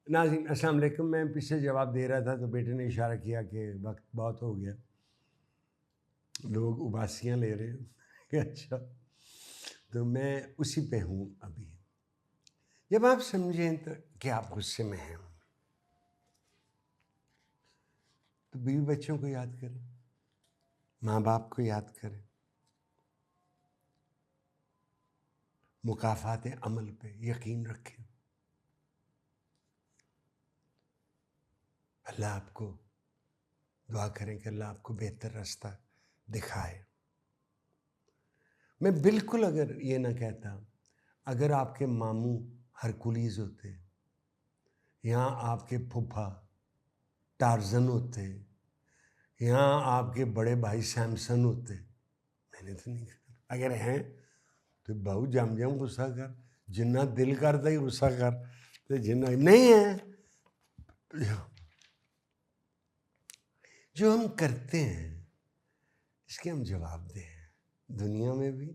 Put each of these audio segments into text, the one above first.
ناظرین السلام علیکم. میں پیچھے جواب دے رہا تھا تو بیٹے نے اشارہ کیا کہ وقت بہت ہو گیا, لوگ اباسیاں لے رہے ہیں کہ اچھا, تو میں اسی پہ ہوں ابھی. جب آپ سمجھیں تو کہ آپ غصے میں ہیں تو بیوی بچوں کو یاد کریں, ماں باپ کو یاد کریں, مکافات عمل پہ یقین رکھیں. اللہ آپ کو دعا کریں کہ اللہ آپ کو بہتر راستہ دکھائے. میں بالکل اگر یہ نہ کہتا, اگر آپ کے ماموں ہرکولیز ہوتے یا آپ کے پھپھا ٹارزن ہوتے یا آپ کے بڑے بھائی سیمسن ہوتے, میں نے تو نہیں کہا. اگر ہیں تو بہو جم جم غصہ کر, جنہ دل کرتا ہی غصہ کر, تو جنہ نہیں ہے جو ہم کرتے ہیں اس کے ہم جواب دیں, دنیا میں بھی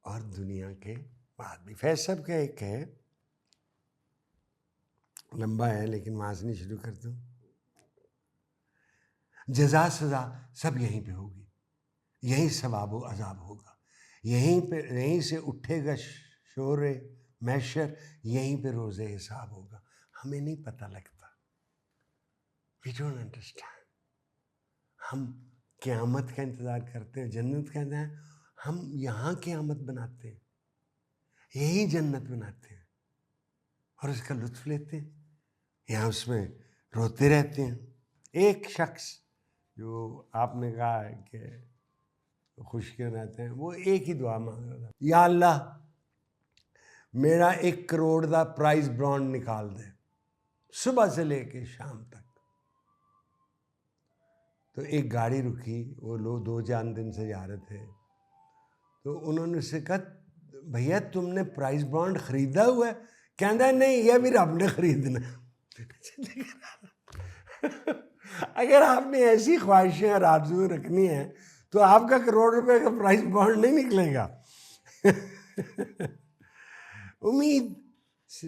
اور دنیا کے بعد بھی. فیض صاحب کا ایک ہے, لمبا ہے لیکن وہاں سے نہیں شروع کرتا ہوں. جزا سزا سب یہیں پہ ہوگی, یہیں ثواب و عذاب ہوگا, یہیں سے اٹھے گا شور محشر, یہیں پہ روز حساب ہوگا. ہمیں نہیں پتہ لگتا, وی ڈونٹ انڈرسٹینڈ. ہم قیامت کا انتظار کرتے ہیں, جنت کا انتظار, ہم یہاں قیامت بناتے ہیں, یہی جنت بناتے ہیں اور اس کا لطف لیتے ہیں, یہاں اس میں روتے رہتے ہیں. ایک شخص جو آپ نے کہا ہے کہ خوش کیوں رہتے ہیں, وہ ایک ہی دعا مانگ رہا تھا, یا اللہ میرا 1 کروڑ دا پرائز بانڈ نکال دے صبح سے لے کے شام تک. تو ایک گاڑی رکی, وہ لوگ 2 دن سے جا رہے تھے, تو انہوں نے اسے کہا بھیا تم نے پرائز بانڈ خریدا ہوا ہے؟ کہنا ہے نہیں, یہ بھی رب نے خریدنا. اگر آپ نے ایسی خواہشیں اور آرزویں رکھنی ہیں تو آپ کا 1 کروڑ روپے کا پرائز بانڈ نہیں نکلے گا.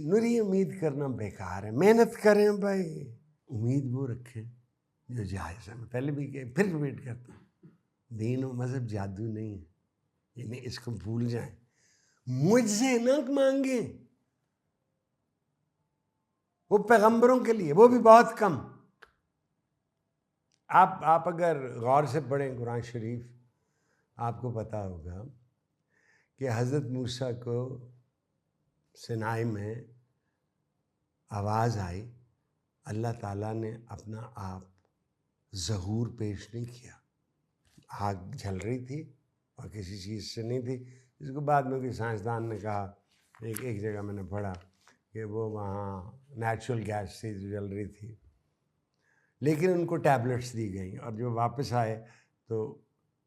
نری امید کرنا بیکار ہے. محنت کریں بھائی, امید وہ رکھیں جو جائز ہے. میں پہلے بھی کہ پھر ریپیٹ کرتا ہوں, دین و مذہب جادو نہیں ہے, یعنی اس کو بھول جائیں. مجھ سے نہ مانگیں, وہ پیغمبروں کے لیے, وہ بھی بہت کم. آپ اگر غور سے پڑھیں قرآن شریف, آپ کو پتہ ہوگا کہ حضرت موسیٰ کو سینائی میں آواز آئی, اللہ تعالیٰ نے اپنا آپ ظہور پیش نہیں کیا. آگ جل رہی تھی اور کسی چیز سے نہیں تھی, جس کو بعد میں کوئی سائنسدان نے کہا, ایک جگہ میں نے پڑھا کہ وہ وہاں نیچرل گیس تھی جو جل رہی تھی, لیکن ان کو ٹیبلٹس دی گئیں. اور جو واپس آئے تو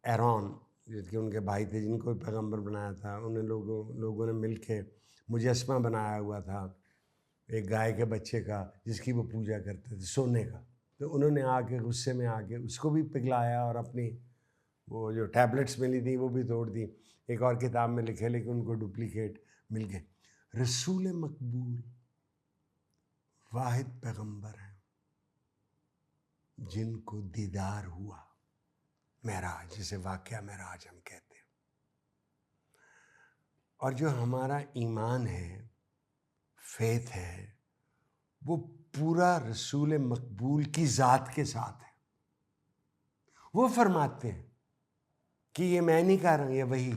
ایرون جس کے ان کے بھائی تھے جن کو پیغمبر بنایا تھا, انہیں لوگوں نے مل کے مجسمہ بنایا ہوا تھا ایک گائے کے بچے کا جس کی وہ پوجا کرتے تھے, سونے کا. تو انہوں نے آ کے غصے میں آ کے اس کو بھی پگھلایا اور اپنی وہ جو ٹیبلٹس ملی تھیں وہ بھی توڑ دی. ایک اور کتاب میں لکھے لیکن ان کو ڈپلیکیٹ مل گئے. رسول مقبول واحد پیغمبر ہیں جن کو دیدار ہوا معراج, جسے واقعہ معراج ہم کہتے ہیں. اور جو ہمارا ایمان ہے, فیتھ ہے, وہ پورا رسول مقبول کی ذات کے ساتھ ہے. وہ فرماتے ہیں کہ یہ میں نہیں کہہ رہا ہوں, یہ وہی,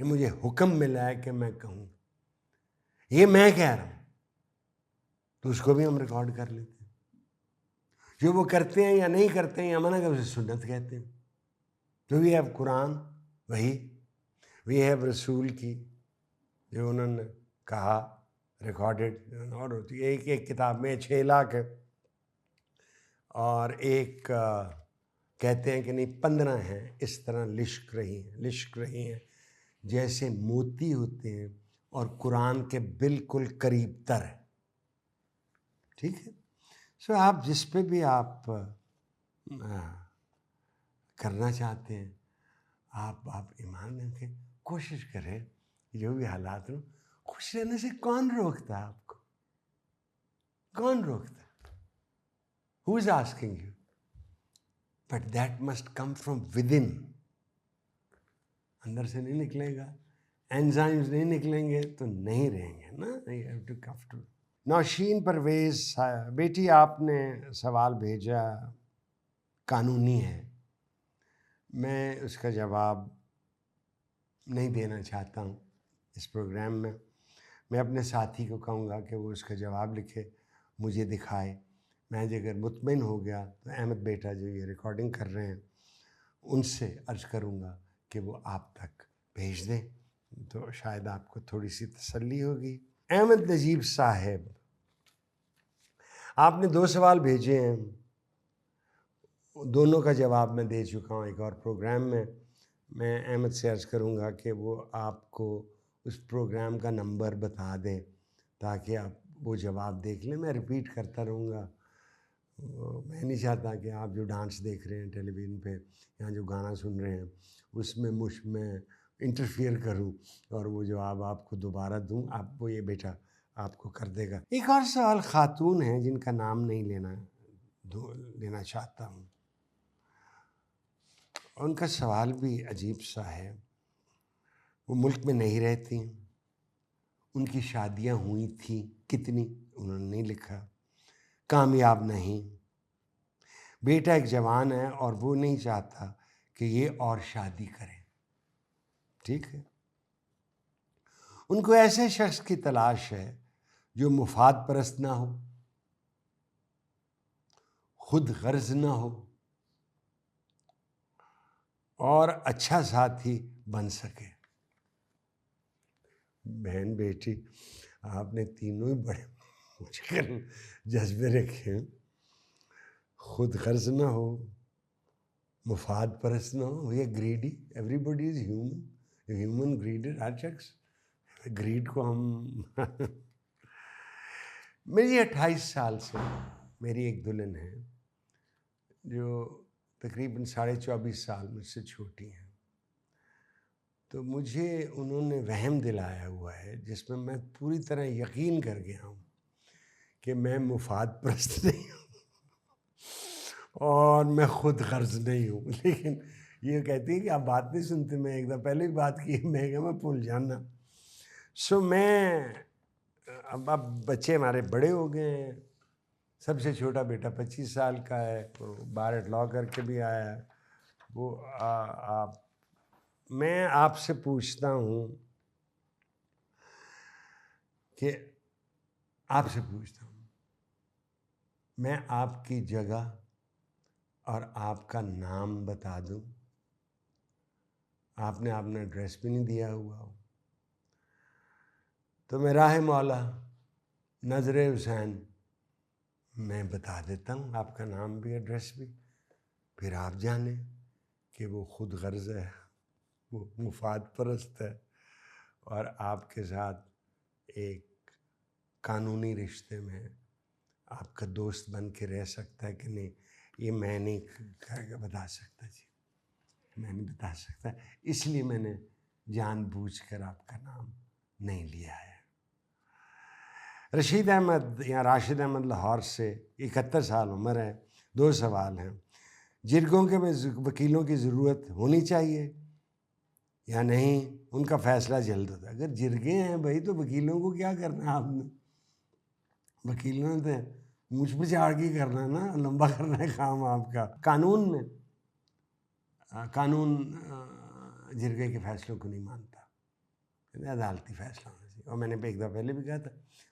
یہ مجھے حکم ملا ہے کہ میں کہوں, یہ میں کہہ رہا ہوں. تو اس کو بھی ہم ریکارڈ کر لیتے ہیں. جو وہ کرتے ہیں یا نہیں کرتے ہیں, یا منع کہ اسے سنت کہتے ہیں. تو وی ہیو قرآن وہی, وی ہیو رسول کی جو انہوں نے کہا ریکارڈڈ, اور ہوتی ہے ایک کتاب میں 6 لاکھ ہے, اور ایک کہتے ہیں کہ نہیں 15 ہیں. اس طرح لشک رہی ہیں جیسے موتی ہوتے ہیں, اور قرآن کے بالکل قریب تر ہے. ٹھیک ہے. سو آپ جس پہ بھی آپ کرنا چاہتے ہیں, آپ ایمان رکھیں, کوشش کریں جو بھی حالات ہوں. خوش رہنے سے کون روکتا آپ کو, کون روکتا ہے؟ Who is asking you? But that must come from within. اندر سے نہیں نکلے گا، انزائمز نہیں نکلیں گے تو نہیں رہیں گے نا. You have to come to. Nosheen Parvez, بیٹی آپ نے سوال بھیجا قانونی ہے، میں اس کا جواب نہیں دینا چاہتا ہوں اس پروگرام میں. میں اپنے ساتھی کو کہوں گا کہ وہ اس کا جواب لکھے، مجھے دکھائے. میں اگر مطمئن ہو گیا تو احمد بیٹا جو یہ ریکارڈنگ کر رہے ہیں ان سے عرض کروں گا کہ وہ آپ تک بھیج دیں، تو شاید آپ کو تھوڑی سی تسلی ہوگی. احمد نجیب صاحب، آپ نے 2 سوال بھیجے ہیں، دونوں کا جواب میں دے چکا ہوں ایک اور پروگرام میں. میں احمد سے عرض کروں گا کہ وہ آپ کو اس پروگرام کا نمبر بتا دیں تاکہ آپ وہ جواب دیکھ لیں. میں ریپیٹ کرتا رہوں گا. میں نہیں چاہتا کہ آپ جو ڈانس دیکھ رہے ہیں ٹیلی ویژن پہ یا جو گانا سن رہے ہیں اس میں میں انٹرفیئر کروں اور وہ جواب آپ کو دوبارہ دوں. آپ وہ یہ بیٹا آپ کو کر دے گا. ایک اور سوال خاتون ہیں جن کا نام نہیں لینا چاہتا ہوں. ان کا سوال بھی عجیب سا ہے. وہ ملک میں نہیں رہتی، ان کی شادیاں ہوئی تھیں کتنی انہوں نے نہیں لکھا، کامیاب نہیں. بیٹا ایک جوان ہے اور وہ نہیں چاہتا کہ یہ اور شادی کرے. ٹھیک ہے. ان کو ایسے شخص کی تلاش ہے جو مفاد پرست نہ ہو، خود غرض نہ ہو اور اچھا ساتھی بن سکے. بہن بیٹی آپ نے تینوں ہی بڑے مشکل جذبے رکھے ہیں. خود غرض نہ ہو، مفاد پرست نہ ہو. یہ greedy, everybody is human. Human greed, ہر شخص گریڈ کو ہم میری 28 سال سے میری ایک دلہن ہے جو تقریباً 24.5 سال مجھ سے چھوٹی ہیں. تو مجھے انہوں نے وہم دلایا ہوا ہے جس میں میں پوری طرح یقین کر گیا ہوں کہ میں مفاد پرست نہیں ہوں اور میں خود غرض نہیں ہوں. لیکن یہ کہتی ہے کہ آپ بات نہیں سنتے. میں ایک دفعہ پہلے بھی بات کی، میں بھول جانا. میں اب بچے ہمارے بڑے ہو گئے ہیں. سب سے چھوٹا بیٹا 25 سال کا ہے، وہ باہر لا کر کے بھی آیا ہے. وہ میں آپ سے پوچھتا ہوں میں آپ کی جگہ اور آپ کا نام بتا دوں. آپ نے اپنا ایڈریس بھی نہیں دیا ہوا ہو تو میں راہ مولا نظر حسین میں بتا دیتا ہوں آپ کا نام بھی ایڈریس بھی. پھر آپ جانیں کہ وہ خود غرض ہے، وہ مفاد پرست ہے اور آپ کے ساتھ ایک قانونی رشتے میں آپ کا دوست بن کے رہ سکتا ہے کہ نہیں. یہ میں نہیں بتا سکتا جی، میں نہیں بتا سکتا. اس لیے میں نے جان بوجھ کر آپ کا نام نہیں لیا ہے. رشید احمد یا راشد احمد لاہور سے، 71 سال عمر ہے. 2 سوال ہیں. جرگوں کے میں وکیلوں کی ضرورت ہونی چاہیے یا نہیں؟ ان کا فیصلہ جلد ہوتا ہے. اگر جرگے ہیں بھائی تو وکیلوں کو کیا کرنا ہے آپ نے؟ وکیلوں نے مجھ پہ چاڑ کے کرنا ہے نا، لمبا کرنا ہے کام آپ کا. قانون میں قانون جرگے کے فیصلوں کو نہیں مانتا، عدالتی فیصلہ ہونا چاہیے. اور میں نے ایک دفعہ پہلے بھی کہا تھا،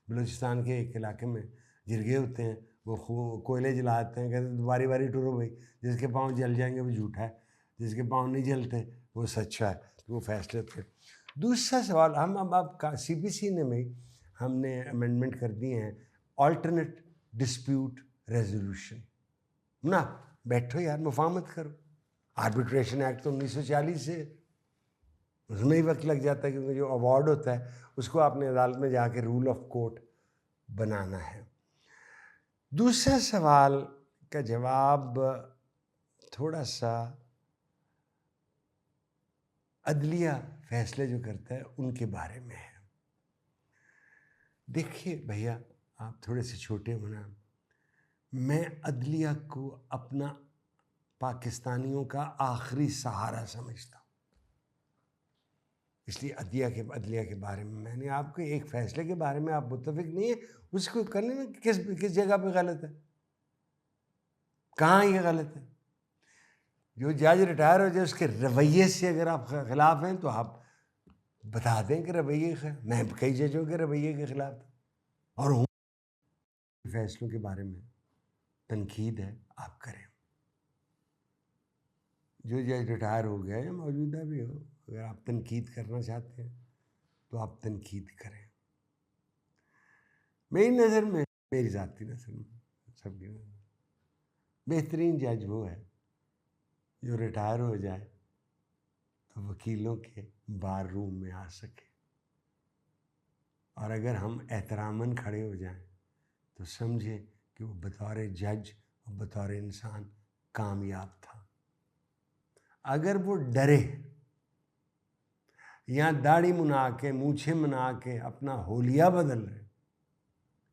بلوچستان کے ایک علاقے میں جرگے ہوتے ہیں، وہ کوئلے جلاتے ہیں، کہتے ہیں باری باری ٹورو بھائی، جس کے پاؤں جل جائیں گے وہ جھوٹا ہے، جس کے پاؤں نہیں جلتے وہ سچا ہے. تو وہ فیصلے تھے. دوسرا سوال، ہم اب CPC میں ہم نے امینڈمنٹ کر دی ہیں آلٹرنیٹ ڈسپیوٹ ریزولوشن. نا بیٹھو یار، مفاہمت کرو. آربیٹریشن ایکٹ تو 1940 سے، اس میں ہی وقت لگ جاتا ہے کیونکہ جو ایوارڈ ہوتا ہے اس کو آپ نے عدالت میں جا کے رول آف کورٹ بنانا ہے. دوسرا سوال کا جواب تھوڑا سا عدلیہ فیصلے جو کرتا ہے ان کے بارے میں ہے. دیکھیے بھیا، آپ تھوڑے سے چھوٹے ہونا، میں عدلیہ کو اپنا پاکستانیوں کا آخری سہارا سمجھتا ہوں. اس لیے عدلیہ کے بارے میں نے آپ کو ایک فیصلے کے بارے میں آپ متفق نہیں ہیں، اس کو کر لینا کس جگہ پہ غلط ہے، کہاں یہ غلط ہے. جو جج ریٹائر ہو جائے اس کے رویے سے اگر آپ خلاف ہیں تو آپ بتا دیں کہ رویے میں کئی ججوں کے رویے کے خلاف تھا اور ہوں. فیصلوں کے بارے میں تنقید ہے آپ کریں. جو جج ریٹائر ہو گیا یا موجودہ بھی ہو، اگر آپ تنقید کرنا چاہتے ہیں تو آپ تنقید کریں. میری نظر میں، میری ذاتی نظر میں، سب کی نظر میں بہترین جج وہ ہے جو ریٹائر ہو جائے تو وکیلوں کے بار روم میں آ سکے، اور اگر ہم احتراماً کھڑے ہو جائیں تو سمجھیں کہ وہ بطور جج اور بطور انسان کامیاب تھا. اگر وہ ڈرے یا داڑھی منا کے مونچھیں منا کے اپنا حلیہ بدل رہے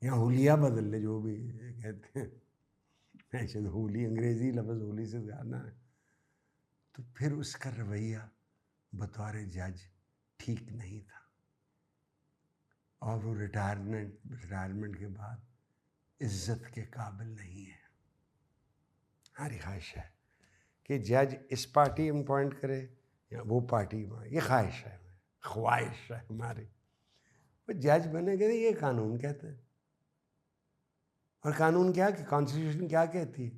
یا حلیہ بدل لے، جو بھی کہتے ہیں، شاید ہولی انگریزی لفظ ہولی سے زیادہ ہے، تو پھر اس کا رویہ بطور جج ٹھیک نہیں تھا، اور وہ ریٹائرمنٹ کے بعد عزت کے قابل نہیں ہے. ہماری خواہش ہے کہ جج اس پارٹی اپوائنٹ کرے یا وہ پارٹی، یہ خواہش ہے ہماری. وہ جج بنے گا، یہ قانون کہتا ہے، اور قانون کیا کہ کانسٹیٹیوشن کیا کہتی ہے،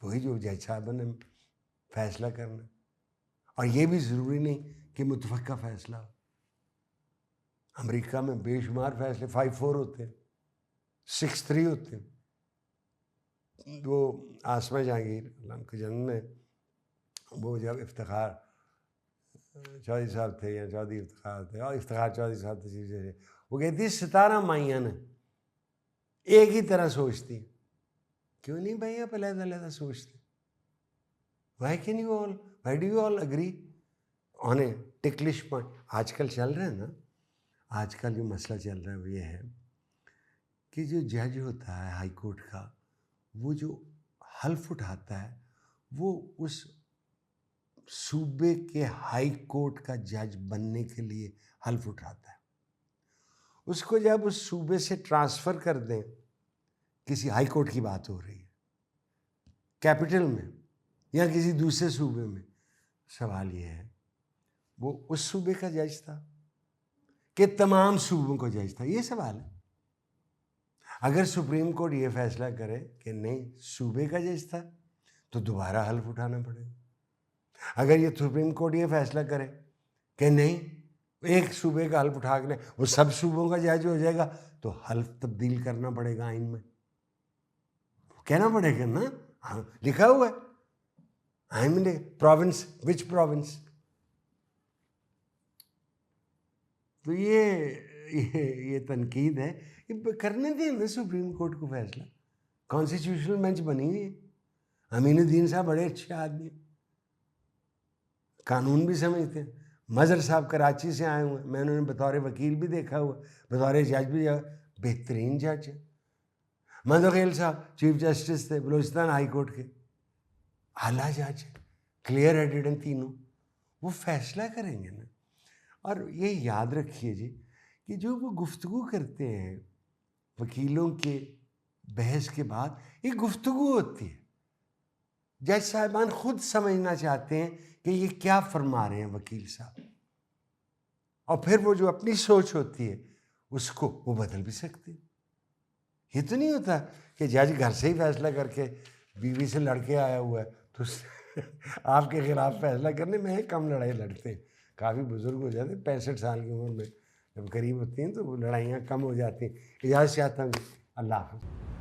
وہی جو جج صاحب نے فیصلہ کرنا. اور یہ بھی ضروری نہیں کہ متفقہ فیصلہ ہو. امریکہ میں بے شمار فیصلے 5-4 ہوتے ہیں، 6-3 ہوتے ہیں. وہ آسمہ جہانگیر اللہ ان کے جنم میں، وہ جب افتخار چودھری صاحب تھے یا چودھری افتخار تھے، اور افتخار چودھری صاحب تھے، وہ کہتی 17 مائیاں نے ایک ہی طرح سوچتی. کیوں نہیں بھائی آپ علیحدہ علیحدہ سوچتے؟ Why do you all agree on a ticklish point? آج کل چل رہا ہے نا، آج کل جو مسئلہ چل رہا ہے وہ یہ ہے کہ جو جج ہوتا ہے ہائی کورٹ کا، وہ جو حلف اٹھاتا ہے وہ اس صوبے کے ہائی کورٹ کا جج بننے کے لیے حلف اٹھاتا ہے. اس کو جب اس صوبے سے ٹرانسفر کر دیں، کسی ہائی کورٹ کی بات ہو رہی ہے کیپٹل میں یا کسی دوسرے صوبے میں، سوال یہ ہے وہ اس صوبے کا جج تھا کہ تمام صوبوں کا جج تھا؟ یہ سوال ہے. اگر سپریم کورٹ یہ فیصلہ کرے کہ نہیں صوبے کا جج تھا تو دوبارہ حلف اٹھانا پڑے گا. اگر یہ سپریم کورٹ یہ فیصلہ کرے کہ نہیں ایک صوبے کا حلف اٹھا کے وہ سب صوبوں کا جج ہو جائے گا تو حلف تبدیل کرنا پڑے گا آئین میں. کہنا پڑے گا نا، لکھا ہوا ہے آئین میں، پروونس وچ پروونس. تو یہ تنقید ہے. یہ کرنے دیں نا سپریم کورٹ کو فیصلہ. کانسٹیٹیوشنل بینچ بنی ہوئی ہے. امین الدین صاحب بڑے اچھے آدمی، قانون بھی سمجھتے ہیں. مظہر صاحب کراچی سے آئے ہوئے ہیں، میں انہوں نے بطور وکیل بھی دیکھا ہوا، بطور جج بھی، بہترین جج ہے. مندوخیل صاحب چیف جسٹس تھے بلوچستان ہائی کورٹ کے، اعلیٰ جج، کلیئر ہیڈڈ ہیں تینوں. وہ فیصلہ کریں گے نا. اور یہ یاد رکھیے جی کہ جو وہ گفتگو کرتے ہیں وکیلوں کے بحث کے بعد، یہ گفتگو ہوتی ہے. جج صاحبان خود سمجھنا چاہتے ہیں کہ یہ کیا فرما رہے ہیں وکیل صاحب، اور پھر وہ جو اپنی سوچ ہوتی ہے اس کو وہ بدل بھی سکتے ہیں. یہ تو نہیں ہوتا کہ جج گھر سے ہی فیصلہ کر کے بیوی سے لڑ کے آیا ہوا ہے تو آپ کے خلاف فیصلہ کرنے میں کم لڑائی لڑتے ہیں. کافی بزرگ ہو جاتے ہیں، 65 سال کی عمر میں جب قریب ہوتی ہیں تو وہ لڑائیاں کم ہو جاتی ہیں. اجازت چاہتا ہوں، اللہ حافظ.